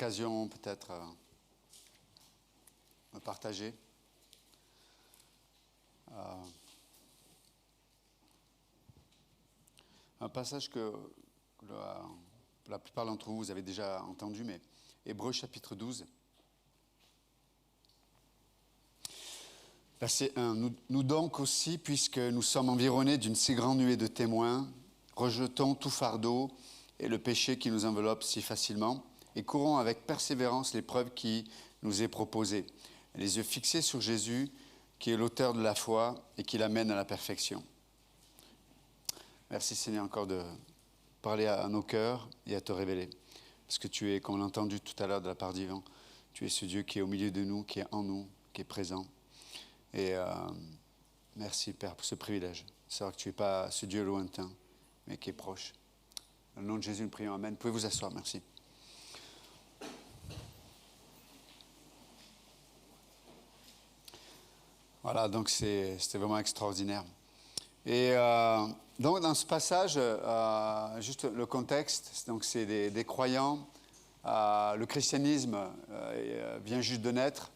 l'occasion peut-être de partager. Un passage que la plupart d'entre vous avez déjà entendu, mais Hébreux chapitre 12. Verset 1. Nous donc aussi, puisque nous sommes environnés d'une si grande nuée de témoins, rejetons tout fardeau et le péché qui nous enveloppe si facilement, et courons avec persévérance l'épreuve qui nous est proposée, les yeux fixés sur Jésus, qui est l'auteur de la foi et qui l'amène à la perfection. Merci Seigneur encore de parler à nos cœurs et à te révéler. Parce que tu es, comme on l'a entendu tout à l'heure de la part d'Yvan, tu es ce Dieu qui est au milieu de nous, qui est en nous, qui est présent. Et merci Père pour ce privilège. De savoir que tu n'es pas ce Dieu lointain, mais qui est proche. Dans le nom de Jésus, nous prions. Amen. Vous pouvez vous asseoir, merci. Voilà, donc c'était vraiment extraordinaire. Et donc dans ce passage, juste le contexte, donc c'est des croyants. Le christianisme vient juste de naître.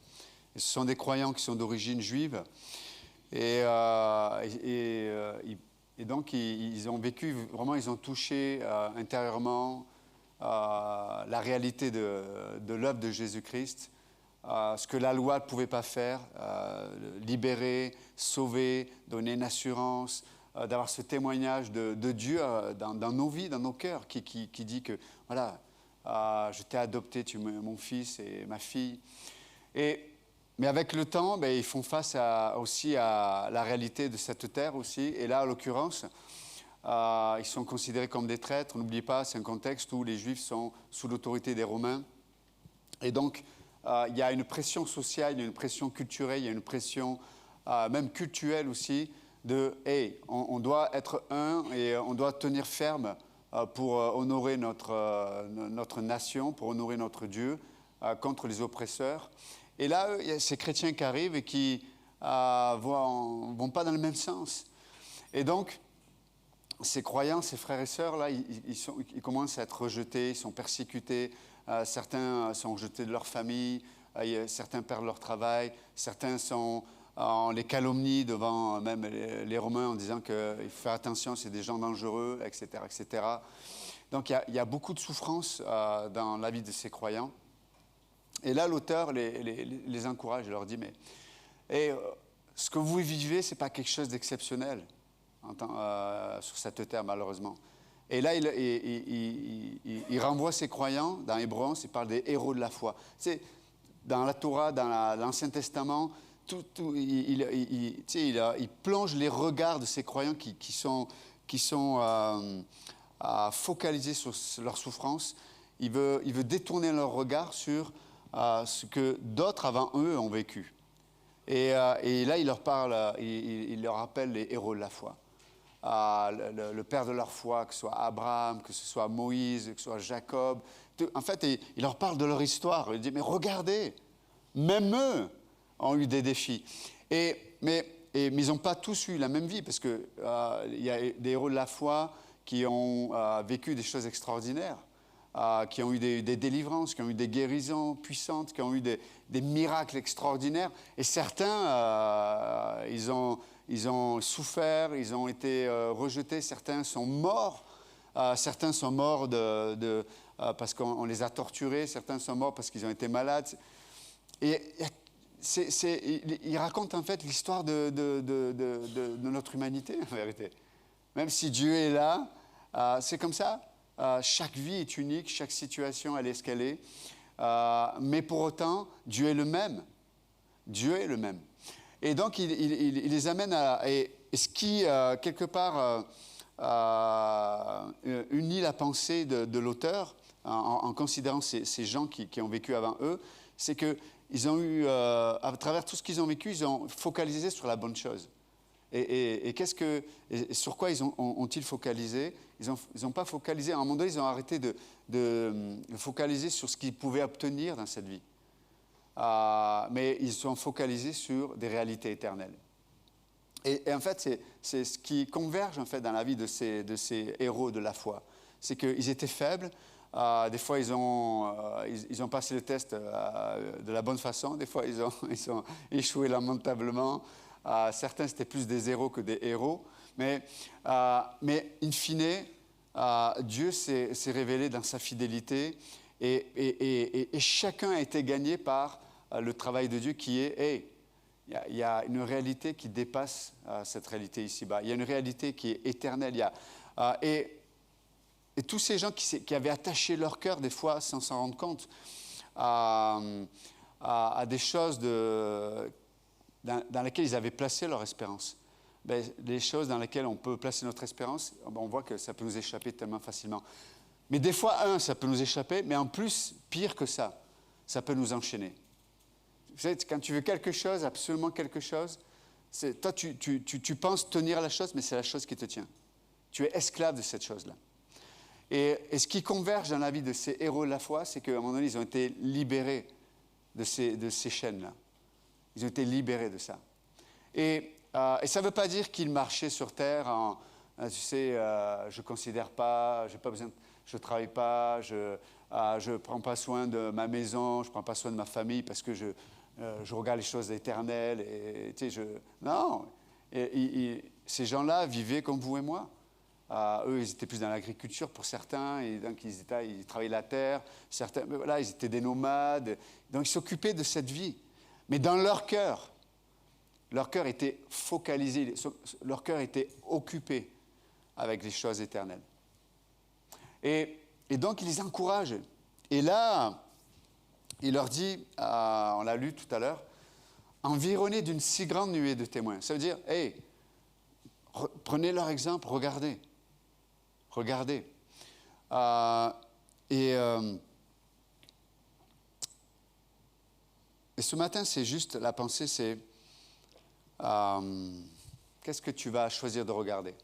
Et ce sont des croyants qui sont d'origine juive. Et donc ils ont vécu, vraiment ils ont touché intérieurement la réalité de l'œuvre de Jésus-Christ. Ce que la loi ne pouvait pas faire, libérer, sauver, donner une assurance, d'avoir ce témoignage de Dieu dans nos vies, dans nos cœurs, qui dit que, voilà, je t'ai adopté, tu es mon fils et ma fille. Mais avec le temps, ils font face aussi à la réalité de cette terre aussi. Et là, en l'occurrence, ils sont considérés comme des traîtres. N'oubliez pas, c'est un contexte où les Juifs sont sous l'autorité des Romains. Et donc, il y a une pression sociale, il y a une pression culturelle, il y a une pression même cultuelle aussi de « hey, on doit être un et on doit tenir ferme pour honorer notre nation, pour honorer notre Dieu contre les oppresseurs ». Et là, il y a ces chrétiens qui arrivent et qui vont pas dans le même sens. Et donc, ces croyants, ces frères et sœurs, là, ils commencent à être rejetés, ils sont persécutés. Certains sont rejetés de leur famille, certains perdent leur travail, certains on les calomnie devant même les Romains en disant qu'il faut faire attention, c'est des gens dangereux, etc. etc. Donc il y a beaucoup de souffrance dans la vie de ces croyants. Et là, l'auteur les encourage, il leur dit, mais ce que vous vivez, ce n'est pas quelque chose d'exceptionnel sur cette terre, malheureusement. Et là, il renvoie ses croyants, dans Hébreux, il parle des héros de la foi. C'est, dans la Torah, dans l'Ancien Testament, il plonge les regards de ces croyants qui sont focalisés sur leur souffrance. Il veut détourner leur regard sur ce que d'autres avant eux ont vécu. Et là, il leur parle, il leur rappelle les héros de la foi. Le père de leur foi, que ce soit Abraham, que ce soit Moïse, que ce soit Jacob. En fait, il leur parle de leur histoire. Il dit, mais regardez, même eux ont eu des défis. Mais ils n'ont pas tous eu la même vie, parce qu'il y a des héros de la foi qui ont vécu des choses extraordinaires, qui ont eu des délivrances, qui ont eu des guérisons puissantes, qui ont eu des miracles extraordinaires. Et certains, ils ont souffert, ils ont été rejetés, certains sont morts. Certains sont morts parce qu'on les a torturés, certains sont morts parce qu'ils ont été malades. Et il raconte en fait l'histoire de notre humanité, en vérité. Même si Dieu est là, c'est comme ça. Chaque vie est unique, chaque situation, elle est ce qu'elle est. Mais pour autant, Dieu est le même. Dieu est le même. Et donc, il les amène et ce qui, quelque part, unit la pensée de l'auteur, en considérant ces gens qui ont vécu avant eux, c'est qu'ils ont eu, à travers tout ce qu'ils ont vécu, ils ont focalisé sur la bonne chose. Et sur quoi ont-ils focalisé? Ils n'ont pas focalisé, à un moment donné, ils ont arrêté de focaliser sur ce qu'ils pouvaient obtenir dans cette vie. Mais ils sont focalisés sur des réalités éternelles. Et en fait, c'est ce qui converge en fait, dans la vie de ces héros de la foi. C'est qu'ils étaient faibles, Des fois, ils ont passé le test de la bonne façon. Des fois, ils ont échoué lamentablement. Certains, c'était plus des zéros que des héros. Mais in fine, Dieu s'est révélé dans sa fidélité et chacun a été gagné par le travail de Dieu qui est, hey, il y a une réalité qui dépasse cette réalité ici-bas. Il y a une réalité qui est éternelle. Et tous ces gens qui avaient attaché leur cœur, des fois, sans s'en rendre compte, à des choses dans lesquelles ils avaient placé leur espérance. Les choses dans lesquelles on peut placer notre espérance, on voit que ça peut nous échapper tellement facilement. Mais des fois, ça peut nous échapper, mais en plus, pire que ça peut nous enchaîner. Vous savez, quand tu veux quelque chose, absolument quelque chose, toi, tu penses tenir la chose, mais c'est la chose qui te tient. Tu es esclave de cette chose-là. Et ce qui converge dans la vie de ces héros de la foi, c'est qu'à un moment donné, ils ont été libérés de ces chaînes-là. Ils ont été libérés de ça. Et ça ne veut pas dire qu'ils marchaient sur terre en, tu sais, je ne considère pas, j'ai pas besoin, je ne travaille pas, je ne prends pas soin de ma maison, je ne prends pas soin de ma famille parce que je regarde les choses éternelles. Et, tu sais, non, ces gens-là vivaient comme vous et moi. Eux, ils étaient plus dans l'agriculture pour certains, et donc ils travaillaient la terre. Certains, mais voilà, ils étaient des nomades. Donc ils s'occupaient de cette vie. Mais dans leur cœur était focalisé, leur cœur était occupé avec les choses éternelles. Et donc il les encourage. Et là, il leur dit, on l'a lu tout à l'heure, environnés d'une si grande nuée de témoins. Ça veut dire, hey, prenez leur exemple, regardez. Regardez. Et ce matin, c'est juste, la pensée, c'est qu'est-ce que tu vas choisir de regarder?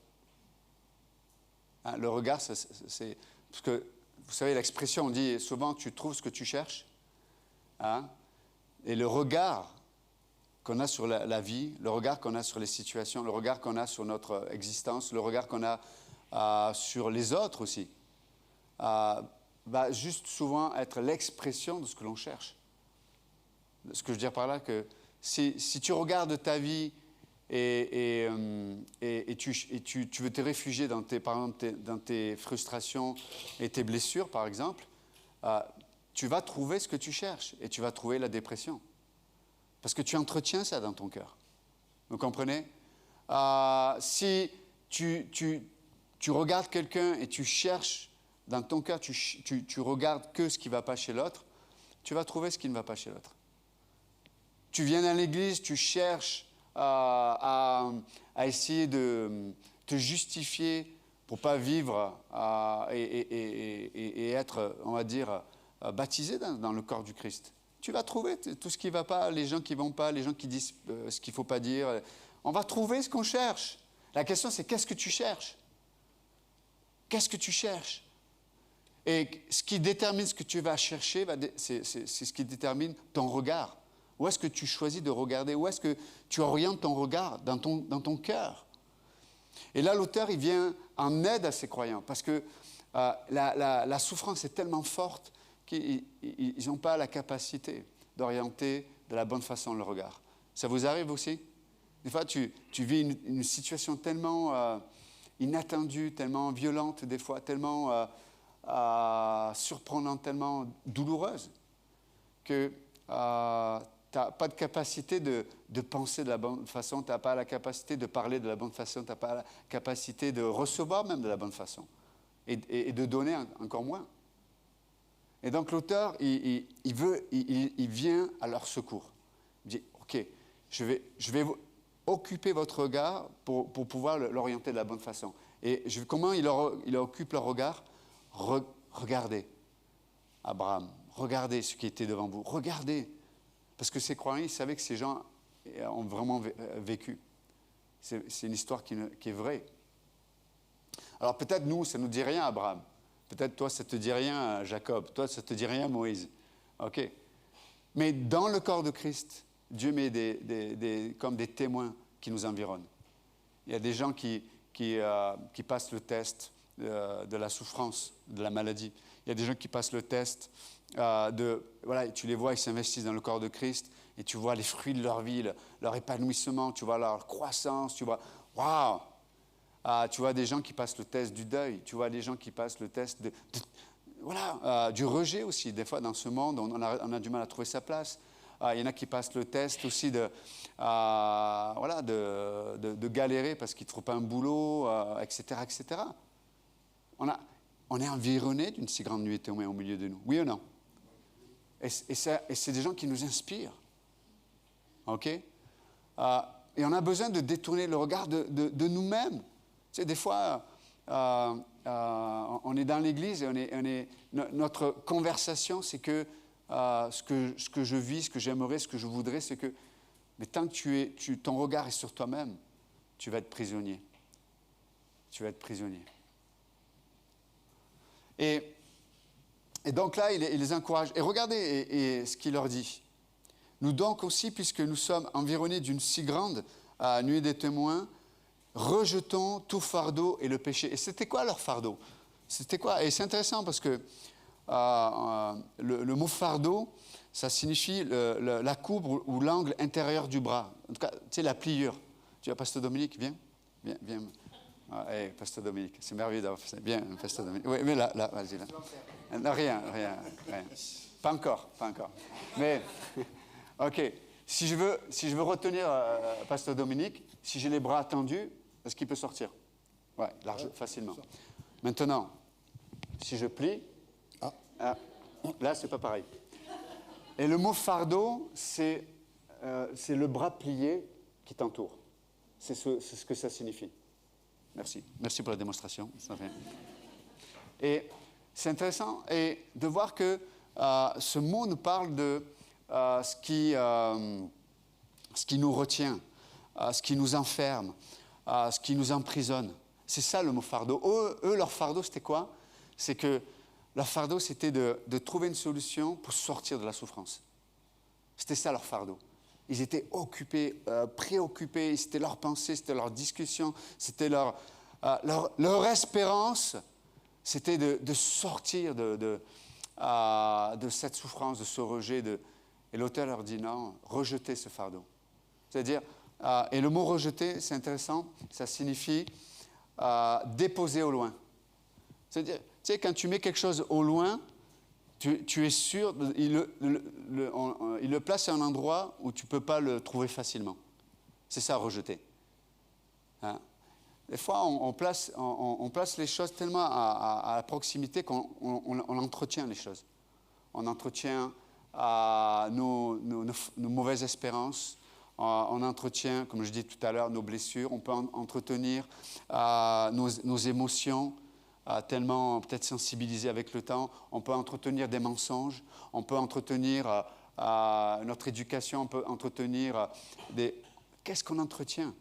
Hein, le regard, c'est... Parce que, vous savez, l'expression, on dit souvent, tu trouves ce que tu cherches. Hein? Et le regard qu'on a sur la vie, le regard qu'on a sur les situations, le regard qu'on a sur notre existence, le regard qu'on a sur les autres aussi, va juste souvent être l'expression de ce que l'on cherche. Ce que je veux dire par là, que si tu regardes ta vie et tu veux te réfugier par exemple, dans tes frustrations et tes blessures, par exemple, tu vas trouver ce que tu cherches et tu vas trouver la dépression. Parce que tu entretiens ça dans ton cœur. Vous comprenez? Si tu regardes quelqu'un et tu cherches dans ton cœur, tu regardes que ce qui ne va pas chez l'autre, tu vas trouver ce qui ne va pas chez l'autre. Tu viens dans l'église, tu cherches à essayer de te justifier pour ne pas vivre et être, on va dire, baptisé dans le corps du Christ. Tu vas trouver tout ce qui ne va pas, les gens qui ne vont pas, les gens qui disent ce qu'il ne faut pas dire. On va trouver ce qu'on cherche. La question, c'est qu'est-ce que tu cherches? Qu'est-ce que tu cherches? Et ce qui détermine ce que tu vas chercher, c'est ce qui détermine ton regard. Où est-ce que tu choisis de regarder? Où est-ce que tu orientes ton regard dans ton cœur? Et là, l'auteur, il vient en aide à ces croyants parce que la souffrance est tellement forte qu'ils n'ont pas la capacité d'orienter de la bonne façon le regard. Ça vous arrive aussi? Des fois, tu vis une situation tellement inattendue, tellement violente, des fois tellement surprenante, tellement douloureuse, que tu n'as pas de capacité de penser de la bonne façon, tu n'as pas la capacité de parler de la bonne façon, tu n'as pas la capacité de recevoir même de la bonne façon, et de donner encore moins. Et donc l'auteur, il vient à leur secours. Il dit, OK, je vais occuper votre regard pour pouvoir l'orienter de la bonne façon. Et comment il occupe leur regard? Regardez Abraham, regardez ce qui était devant vous, regardez. Parce que ces croyants, ils savaient que ces gens ont vraiment vécu. C'est une histoire qui est vraie. Alors peut-être nous, ça ne nous dit rien, Abraham. Peut-être toi, ça ne te dit rien, Jacob. Toi, ça ne te dit rien, Moïse. OK. Mais dans le corps de Christ, Dieu met comme des témoins qui nous environnent. Il y a des gens qui passent le test de la souffrance, de la maladie. Il y a des gens qui passent le test voilà, tu les vois, ils s'investissent dans le corps de Christ et tu vois les fruits de leur vie, leur épanouissement, tu vois leur croissance, tu vois, waouh! Tu vois des gens qui passent le test du deuil, tu vois des gens qui passent le test du rejet aussi. Des fois, dans ce monde, on a du mal à trouver sa place. Il y en a qui passent le test aussi de galérer parce qu'ils ne trouvent pas un boulot, etc., etc. On est environné d'une si grande nuée témoin au milieu de nous. Oui ou non? Et c'est des gens qui nous inspirent. OK? Et on a besoin de détourner le regard de nous-mêmes. Tu sais, des fois, on est dans l'église et notre conversation, c'est que ce que je vis, ce que j'aimerais, ce que je voudrais, c'est que... Mais tant que ton regard est sur toi-même, tu vas être prisonnier. Tu vas être prisonnier. Et donc là, il les encourage. Et regardez ce qu'il leur dit. Nous donc aussi, puisque nous sommes environnés d'une si grande nuée des témoins, rejetons tout fardeau et le péché. Et c'était quoi leur fardeau? C'était quoi? Et c'est intéressant parce que le mot fardeau, ça signifie la courbe ou l'angle intérieur du bras. En tout cas, tu sais, la pliure. Tu vois, Pasteur Dominique, viens. Viens. Pasteur Dominique, c'est merveilleux d'avoir fait ça. Bien, Pasteur Dominique. Oui, mais là, vas-y, là. Non, rien. Pas encore. Mais, OK. Si je veux retenir Pasteur Dominique, si j'ai les bras tendus, est-ce qu'il peut sortir? Oui, facilement. Maintenant, si je plie, là, c'est pas pareil. Et le mot fardeau, c'est le bras plié qui t'entoure. C'est ce que ça signifie. Merci pour la démonstration. Et c'est intéressant de voir que ce mot nous parle de ce qui nous retient, ce qui nous enferme, ce qui nous emprisonne. C'est ça le mot fardeau. Eux, leur fardeau, c'était quoi? C'est que leur fardeau, c'était de trouver une solution pour sortir de la souffrance. C'était ça leur fardeau. Ils étaient occupés, préoccupés, c'était leur pensée, c'était leur discussion, c'était leur espérance, c'était de sortir de cette souffrance, de ce rejet. Et l'auteur leur dit non, rejetez ce fardeau. C'est-à-dire, et le mot rejeter, c'est intéressant, ça signifie déposer au loin. C'est-à-dire, tu sais, quand tu mets quelque chose au loin, tu es sûr, il le place à un endroit où tu ne peux pas le trouver facilement. C'est ça, rejeter. Hein? Des fois, on place les choses tellement à la proximité qu'on entretient les choses. On entretient nos mauvaises espérances, on entretient, comme je dis tout à l'heure, nos blessures, on peut entretenir nos émotions, tellement peut-être sensibilisées avec le temps, on peut entretenir des mensonges, on peut entretenir notre éducation, on peut entretenir Qu'est-ce qu'on entretient?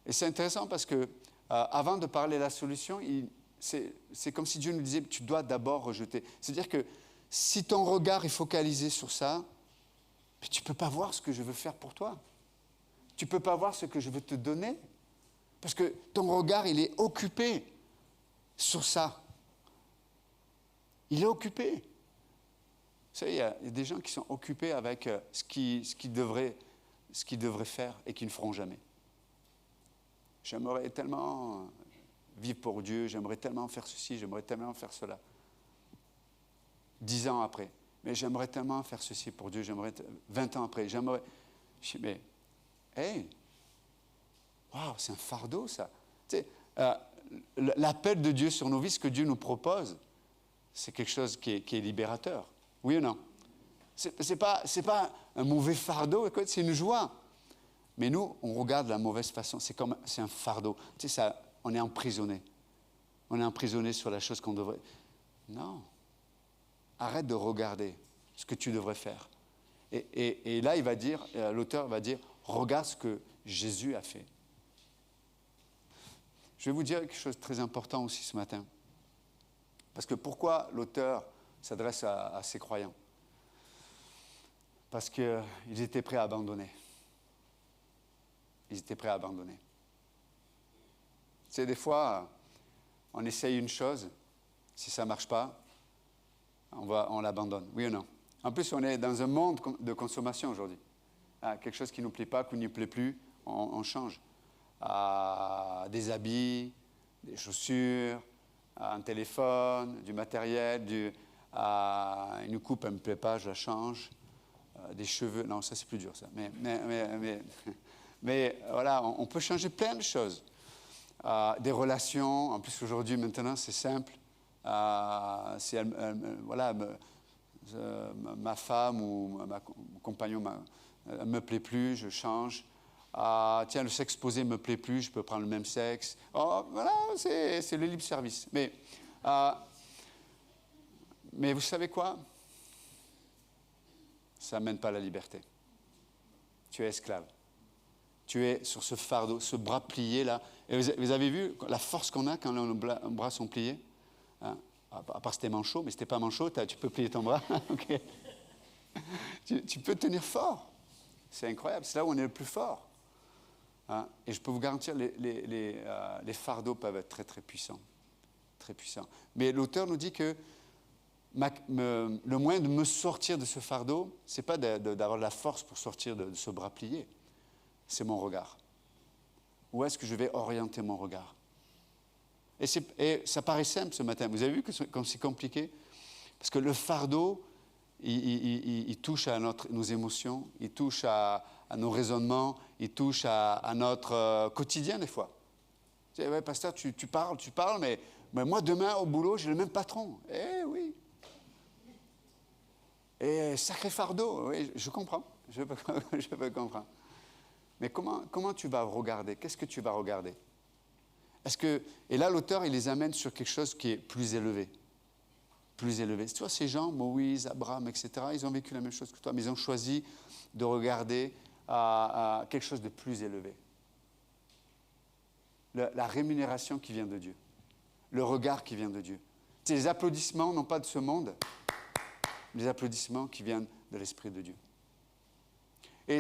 Et c'est intéressant parce que avant de parler de la solution, c'est comme si Dieu nous disait, tu dois d'abord rejeter. C'est-à-dire que si ton regard est focalisé sur ça, tu ne peux pas voir ce que je veux faire pour toi. Tu ne peux pas voir ce que je veux te donner. Parce que ton regard, il est occupé sur ça. Il est occupé. Vous savez, il y a des gens qui sont occupés avec ce qu'ils devraient faire et qui ne feront jamais. J'aimerais tellement vivre pour Dieu, j'aimerais tellement faire ceci, j'aimerais tellement faire cela. 10 ans après, mais j'aimerais tellement faire ceci pour Dieu, 20 ans après, j'aimerais... Je dis, mais, hey, waouh, c'est un fardeau ça. Tu sais, l'appel de Dieu sur nos vies, ce que Dieu nous propose, c'est quelque chose qui est libérateur. Oui ou non? C'est pas un mauvais fardeau, écoute, c'est une joie. Mais nous, on regarde de la mauvaise façon. C'est un fardeau. Tu sais, on est emprisonné. On est emprisonné sur la chose qu'on devrait... Non. Arrête de regarder ce que tu devrais faire. Et là, l'auteur va dire, regarde ce que Jésus a fait. Je vais vous dire quelque chose de très important aussi ce matin. Parce que pourquoi l'auteur s'adresse à ses croyants? Parce qu'ils étaient prêts à abandonner. Ils étaient prêts à abandonner. Tu sais, des fois, on essaye une chose, si ça ne marche pas, on l'abandonne, oui ou non? En plus, on est dans un monde de consommation aujourd'hui. Quelque chose qui ne nous plaît pas, qui ne nous plaît plus, on change. Des habits, des chaussures, un téléphone, du matériel, une coupe, elle ne me plaît pas, je la change. Des cheveux, non, ça c'est plus dur ça. Mais voilà, on peut changer plein de choses. Des relations, en plus aujourd'hui, maintenant, c'est simple. Voilà, ma femme ou mon compagnon ne me plaît plus, je change. Tiens, le sexe posé ne me plaît plus, je peux prendre le même sexe. Voilà, c'est le libre service. Mais vous savez quoi? Ça ne mène pas à la liberté. Tu es esclave. Tu es sur ce fardeau, ce bras plié là. Et vous avez vu la force qu'on a quand nos bras sont pliés? À part c'était manchot, mais si t'es pas manchot, tu peux plier ton bras. Okay. Tu peux tenir fort. C'est incroyable, c'est là où on est le plus fort. Et je peux vous garantir, les fardeaux peuvent être très très puissants. Très puissants. Mais l'auteur nous dit que le moyen de me sortir de ce fardeau, ce n'est pas d'avoir la force pour sortir de ce bras plié. C'est mon regard. Où est-ce que je vais orienter mon regard? Et ça paraît simple ce matin. Vous avez vu comme c'est compliqué? Parce que le fardeau, il touche à nos émotions, il touche à nos raisonnements, il touche à notre quotidien des fois. Tu sais, ouais, pasteur, tu parles, mais moi demain au boulot, j'ai le même patron. Eh oui. Et sacré fardeau, oui, je comprends, je peux comprendre. Mais comment tu vas regarder? Qu'est-ce que tu vas regarder? Et là, l'auteur, il les amène sur quelque chose qui est plus élevé. Plus élevé. Tu vois, ces gens, Moïse, Abraham, etc., ils ont vécu la même chose que toi, mais ils ont choisi de regarder à quelque chose de plus élevé. La rémunération qui vient de Dieu. Le regard qui vient de Dieu. Tu sais, les applaudissements, non pas de ce monde, les applaudissements qui viennent de l'Esprit de Dieu. Et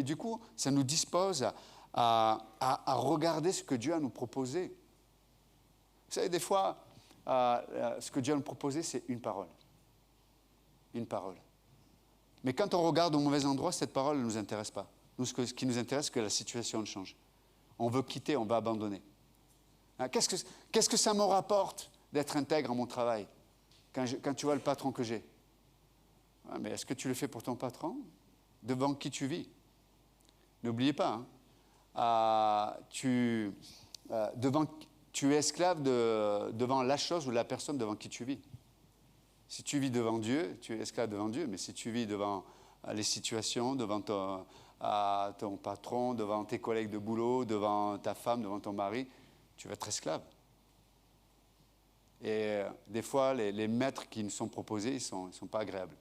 du coup, ça nous dispose à regarder ce que Dieu a nous proposé. Vous savez, des fois, ce que Dieu a nous proposé, c'est une parole. Une parole. Mais quand on regarde au mauvais endroit, cette parole ne nous intéresse pas. Nous, ce qui nous intéresse, c'est que la situation change. On veut quitter, on veut abandonner. Qu'est-ce que ça me rapporte d'être intègre à mon travail quand tu vois le patron que j'ai? Mais est-ce que tu le fais pour ton patron? Devant qui tu vis? N'oubliez pas, tu es esclave devant la chose ou la personne devant qui tu vis. Si tu vis devant Dieu, tu es esclave devant Dieu, mais si tu vis devant les situations, devant ton patron, devant tes collègues de boulot, devant ta femme, devant ton mari, tu vas être esclave. Et des fois, les maîtres qui nous sont proposés, ils ne sont pas agréables.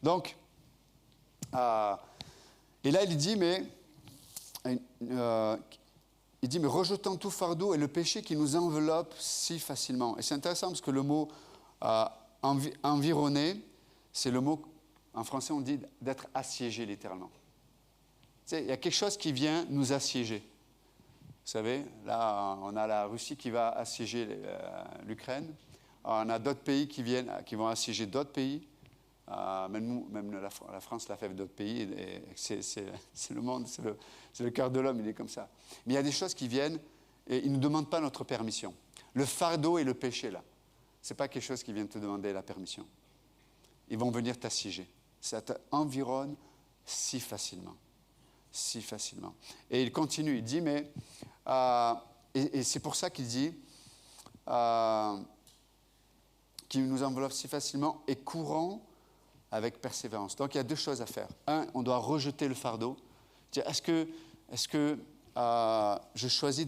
Donc, et là, il dit, mais rejetant tout fardeau et le péché qui nous enveloppe si facilement. Et c'est intéressant parce que le mot environner, c'est le mot, en français on dit d'être assiégé littéralement. Tu sais, il y a quelque chose qui vient nous assiéger. Vous savez, là, on a la Russie qui va assiéger l'Ukraine. On a d'autres pays qui vont assiéger d'autres pays. Même la France l'a fait avec d'autres pays. Et c'est le monde, c'est le cœur de l'homme, il est comme ça. Mais il y a des choses qui viennent et ils ne nous demandent pas notre permission. Le fardeau et le péché, là, ce n'est pas quelque chose qui vient te demander la permission. Ils vont venir t'assiéger. Ça t'environne si facilement. Si facilement. Et il continue, il dit, mais... et c'est pour ça qu'il dit... qui nous enveloppe si facilement et courant avec persévérance. Donc, il y a deux choses à faire. Un, on doit rejeter le fardeau. Est-ce que je choisis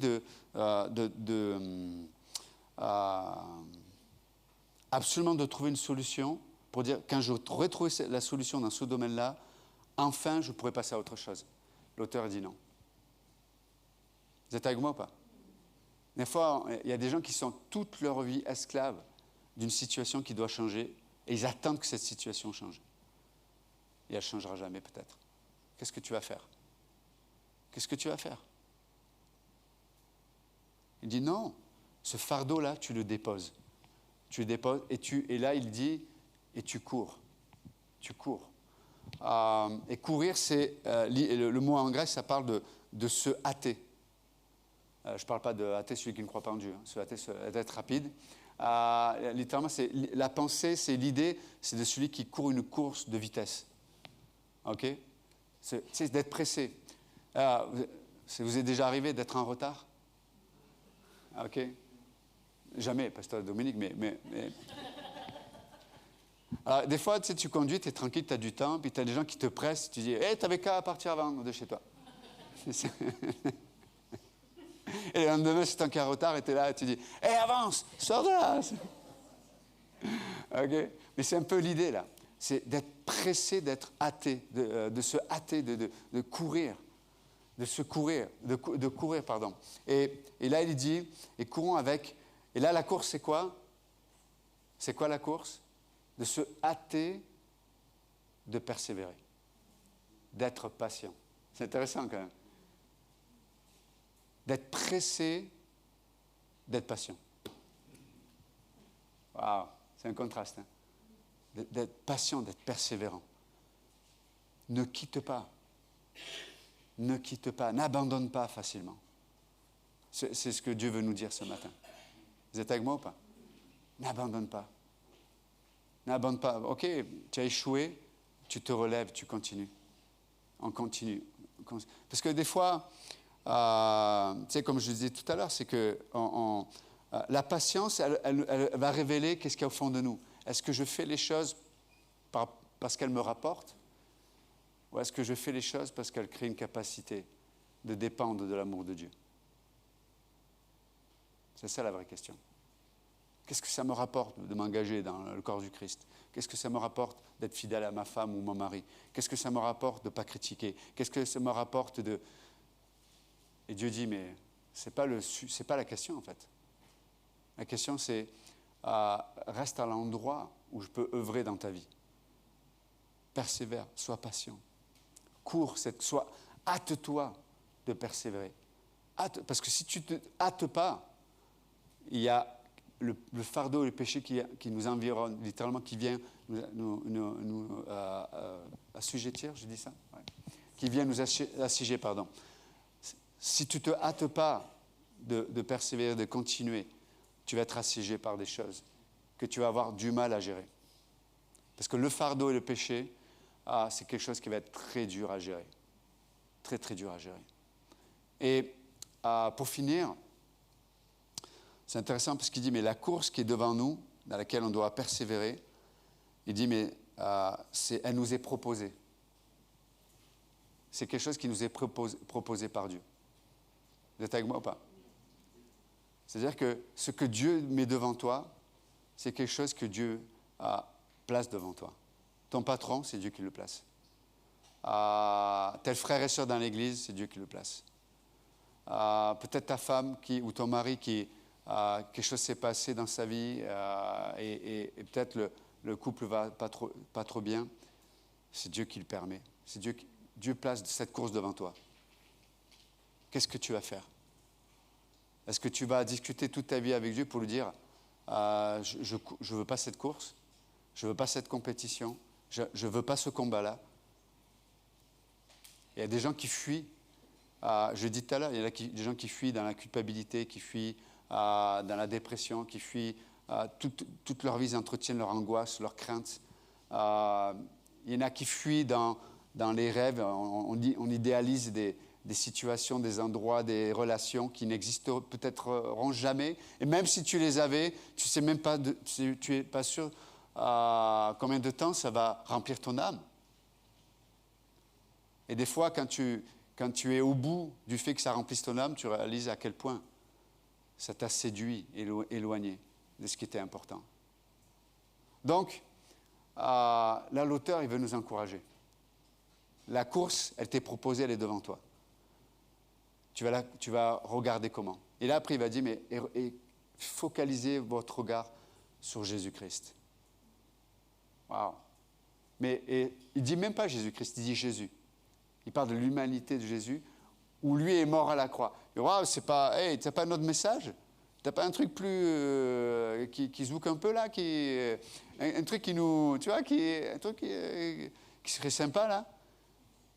absolument de trouver une solution pour dire, quand j'aurai trouvé la solution dans ce domaine-là, enfin, je pourrai passer à autre chose. L'auteur dit non. Vous êtes avec moi ou pas? Des fois, il y a des gens qui sont toute leur vie esclaves d'une situation qui doit changer et ils attendent que cette situation change. Et elle ne changera jamais peut-être. Qu'est-ce que tu vas faire? Qu'est-ce que tu vas faire? Il dit non. Ce fardeau-là, tu le déposes. Tu le déposes et là, il dit, et tu cours. Tu cours. Et courir, c'est, le mot en grec, ça parle de se hâter. Je ne parle pas de hâter celui qui ne croit pas en Dieu, hein. Se hâter, d'être rapide. Littéralement, la pensée, c'est l'idée, c'est de celui qui court une course de vitesse. OK? C'est d'être pressé. Vous est déjà arrivé d'être en retard? OK? Jamais, pasteur Dominique, mais... Alors, des fois, tu conduis, tu es tranquille, tu as du temps, puis tu as des gens qui te pressent, tu dis « Hey, tu n'avais qu'à partir avant de chez toi. » Et le lendemain, c'est un quart en retard, et tu es là, et tu dis « Hey, avance, sors de là !» OK? Mais c'est un peu l'idée, là. C'est d'être pressé, d'être hâté, de se hâter, de courir, de se courir, de courir, pardon. Et là, il dit « Et courons avec... » Et là, la course, c'est quoi? C'est quoi la course? De se hâter, de persévérer, d'être patient. C'est intéressant quand même. D'être pressé, d'être patient. Waouh, c'est un contraste. Hein? D'être patient, d'être persévérant. Ne quitte pas. Ne quitte pas, n'abandonne pas facilement. C'est ce que Dieu veut nous dire ce matin. Vous êtes avec moi ou pas? N'abandonne pas. N'abandonne pas. OK, tu as échoué, tu te relèves, tu continues. On continue. Parce que des fois, tu sais, comme je disais tout à l'heure, c'est que la patience, elle va révéler qu'est-ce qu'il y a au fond de nous. Est-ce que je fais les choses parce qu'elles me rapportent? Ou est-ce que je fais les choses parce qu'elles créent une capacité de dépendre de l'amour de Dieu? C'est ça la vraie question. Qu'est-ce que ça me rapporte de m'engager dans le corps du Christ? Qu'est-ce que ça me rapporte d'être fidèle à ma femme ou mon mari? Qu'est-ce que ça me rapporte de ne pas critiquer? Qu'est-ce que ça me rapporte de... Et Dieu dit, mais ce n'est pas la question en fait. La question c'est, reste à l'endroit où je peux œuvrer dans ta vie. Persévère, sois patient. Cours, hâte-toi de persévérer. Parce que si tu ne te hâtes pas, il y a le fardeau et le péché qui nous environne, littéralement, qui vient nous assujettir, je dis ça, ouais. Qui vient nous assiéger, pardon. Si tu ne te hâtes pas de persévérer, de continuer, tu vas être assiégé par des choses que tu vas avoir du mal à gérer. Parce que le fardeau et le péché, c'est quelque chose qui va être très dur à gérer. Très, très dur à gérer. Et pour finir, c'est intéressant parce qu'il dit, mais la course qui est devant nous, dans laquelle on doit persévérer, il dit, mais elle nous est proposée. C'est quelque chose qui nous est proposé par Dieu. Vous êtes avec moi ou pas? C'est-à-dire que ce que Dieu met devant toi, c'est quelque chose que Dieu place devant toi. Ton patron, c'est Dieu qui le place. Tel frère et sœur dans l'église, c'est Dieu qui le place. Peut-être ta femme ou ton mari quelque chose s'est passé dans sa vie et peut-être le couple va pas trop bien. C'est Dieu qui le permet. C'est Dieu place cette course devant toi. Qu'est-ce que tu vas faire? Est-ce que tu vas discuter toute ta vie avec Dieu pour lui dire je ne veux pas cette course, je ne veux pas cette compétition, je ne veux pas ce combat-là. Il y a des gens qui fuient. Je dis tout à l'heure, il y a des gens qui fuient dans la culpabilité, qui fuient dans la dépression, qui fuient toute leur vie, ils entretiennent leur angoisse, leur crainte. Il y en a qui fuient dans les rêves. On idéalise des situations, des endroits, des relations qui n'existeront peut-être jamais. Et même si tu les avais, tu sais même pas, tu n'es pas sûr combien de temps ça va remplir ton âme. Et des fois, quand tu es au bout du fait que ça remplisse ton âme, tu réalises à quel point ça t'a séduit, éloigné de ce qui était important. Donc, là, l'auteur, il veut nous encourager. La course, elle t'est proposée, elle est devant toi. Tu vas regarder comment. Et là, après, il va dire, mais focalisez votre regard sur Jésus-Christ. Waouh! Mais il ne dit même pas Jésus-Christ, il dit Jésus. Il parle de l'humanité de Jésus, où lui est mort à la croix. Et waouh, c'est pas, hey, tu n'as pas un autre message? T'as pas un truc plus qui zouk un peu là, un truc qui nous, tu vois, un truc qui serait sympa là.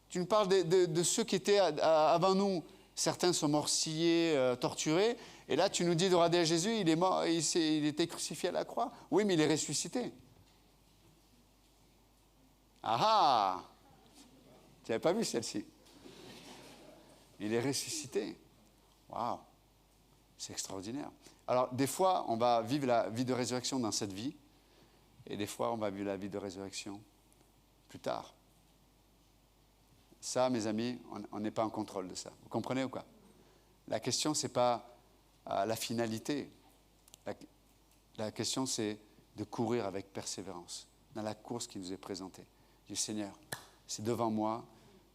Tu nous parles de ceux qui étaient avant nous. Certains sont morcillés, torturés, et là tu nous dis de regarder à Jésus, il est mort, il était crucifié à la croix. Oui, mais il est ressuscité. Ah ah! Tu n'avais pas vu celle-ci. Il est ressuscité. Waouh! C'est extraordinaire. Alors, des fois, on va vivre la vie de résurrection dans cette vie, et des fois, on va vivre la vie de résurrection plus tard. Ça, mes amis, on n'est pas en contrôle de ça. Vous comprenez ou quoi? La question, ce n'est pas la finalité. La question, c'est de courir avec persévérance dans la course qui nous est présentée. Je dis, Seigneur, c'est devant moi.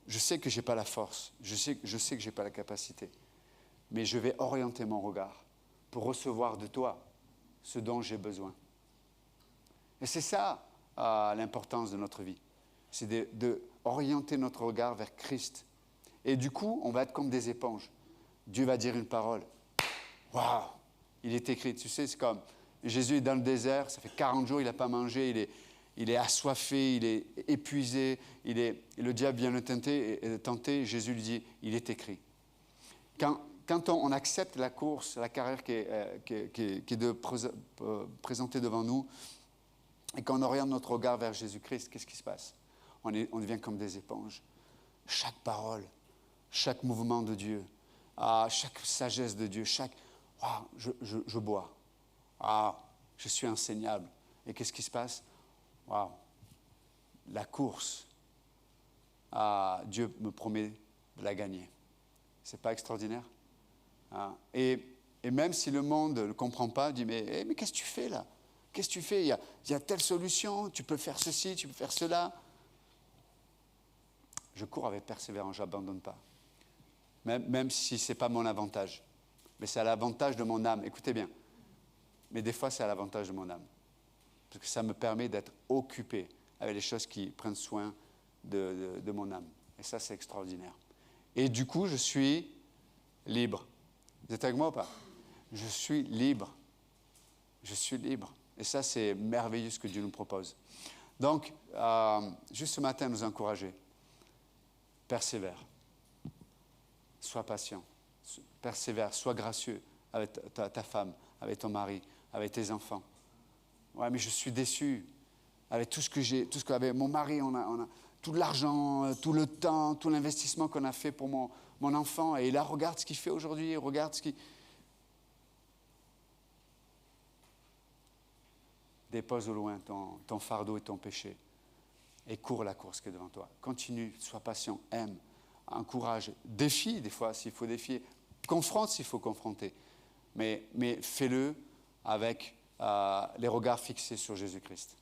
Je sais que je n'ai pas la force. Je sais que je n'ai pas la capacité. Mais je vais orienter mon regard pour recevoir de toi ce dont j'ai besoin. Et c'est ça l'importance de notre vie. C'est d'orienter notre regard vers Christ. Et du coup, on va être comme des éponges. Dieu va dire une parole. Waouh! Il est écrit. Tu sais, c'est comme Jésus est dans le désert, ça fait 40 jours, il n'a pas mangé, il est assoiffé, il est épuisé, le diable vient le tenter, Jésus lui dit, il est écrit. Quand on accepte la course, la carrière qui est présentée devant nous, et qu'on oriente notre regard vers Jésus-Christ, qu'est-ce qui se passe? On devient comme des éponges. Chaque parole, chaque mouvement de Dieu, chaque sagesse de Dieu, je bois. Je suis enseignable. Et qu'est-ce qui se passe? La course, Dieu me promet de la gagner. C'est pas extraordinaire? Et même si le monde ne le comprend pas, dit mais qu'est-ce que tu fais là? Qu'est-ce que tu fais? Il y a telle solution, tu peux faire ceci, tu peux faire cela. Je cours avec persévérance, je n'abandonne pas. Même si ce n'est pas mon avantage. Mais c'est à l'avantage de mon âme. Écoutez bien. Mais des fois, c'est à l'avantage de mon âme. Parce que ça me permet d'être occupé avec les choses qui prennent soin de mon âme. Et ça, c'est extraordinaire. Et du coup, je suis libre. Vous êtes avec moi ou pas? Je suis libre. Je suis libre. Et ça, c'est merveilleux ce que Dieu nous propose. Donc, juste ce matin, nous encourager. Persévère. Sois patient. Persévère. Sois gracieux avec ta femme, avec ton mari, avec tes enfants. Ouais, mais je suis déçu. Avec tout ce que j'ai, tout ce qu'avec mon mari, on a tout l'argent, tout le temps, tout l'investissement qu'on a fait pour mon enfant. Et là, regarde ce qu'il fait aujourd'hui, regarde ce qu'il... Dépose au loin ton fardeau et ton péché et cours la course qui est devant toi. Continue, sois patient, aime, encourage, défie des fois s'il faut défier, confronte s'il faut confronter, mais fais-le avec les regards fixés sur Jésus-Christ.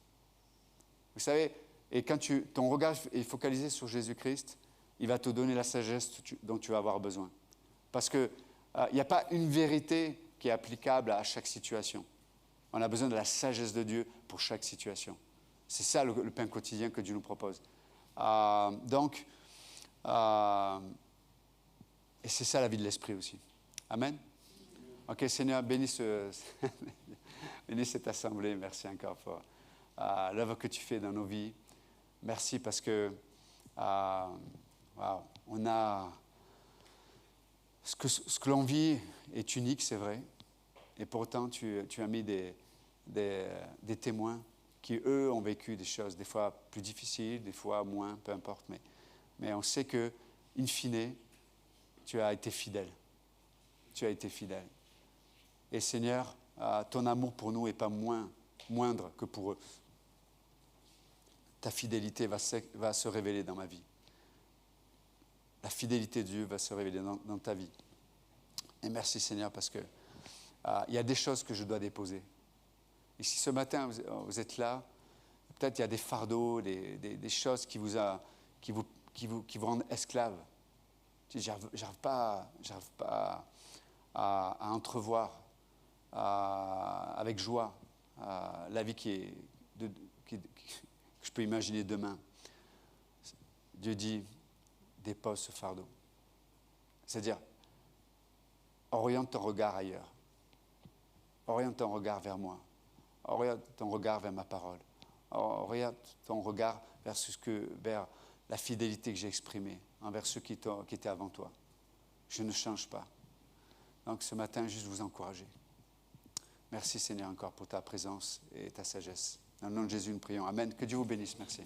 Vous savez, et quand ton regard est focalisé sur Jésus-Christ, il va te donner la sagesse dont tu vas avoir besoin. Parce qu'il n'y a pas une vérité qui est applicable à chaque situation. On a besoin de la sagesse de Dieu pour chaque situation. C'est ça le pain quotidien que Dieu nous propose. Et c'est ça la vie de l'esprit aussi. Amen. Ok, Seigneur, bénis cette assemblée. Merci encore pour l'œuvre que tu fais dans nos vies. Merci parce que on a ce que l'on vit est unique, c'est vrai. Et pourtant, tu as mis des témoins qui, eux, ont vécu des choses, des fois plus difficiles, des fois moins, peu importe. Mais on sait que, in fine, tu as été fidèle. Tu as été fidèle. Et Seigneur, ton amour pour nous n'est pas moindre que pour eux. Ta fidélité va se révéler dans ma vie. La fidélité de Dieu va se révéler dans ta vie. Et merci Seigneur parce que il y a des choses que je dois déposer. Et si ce matin vous êtes là, peut-être il y a des fardeaux, des choses qui vous rendent esclaves. J'arrive pas à entrevoir avec joie la vie que je peux imaginer demain. Dieu dit, dépose ce fardeau. C'est-à-dire, oriente ton regard ailleurs. Oriente ton regard vers moi. Oriente ton regard vers ma parole. Oriente ton regard vers la fidélité que j'ai exprimée envers ceux qui étaient avant toi. Je ne change pas. Donc ce matin, juste vous encourager. Merci Seigneur encore pour ta présence et ta sagesse. Dans le nom de Jésus, nous prions. Amen. Que Dieu vous bénisse. Merci.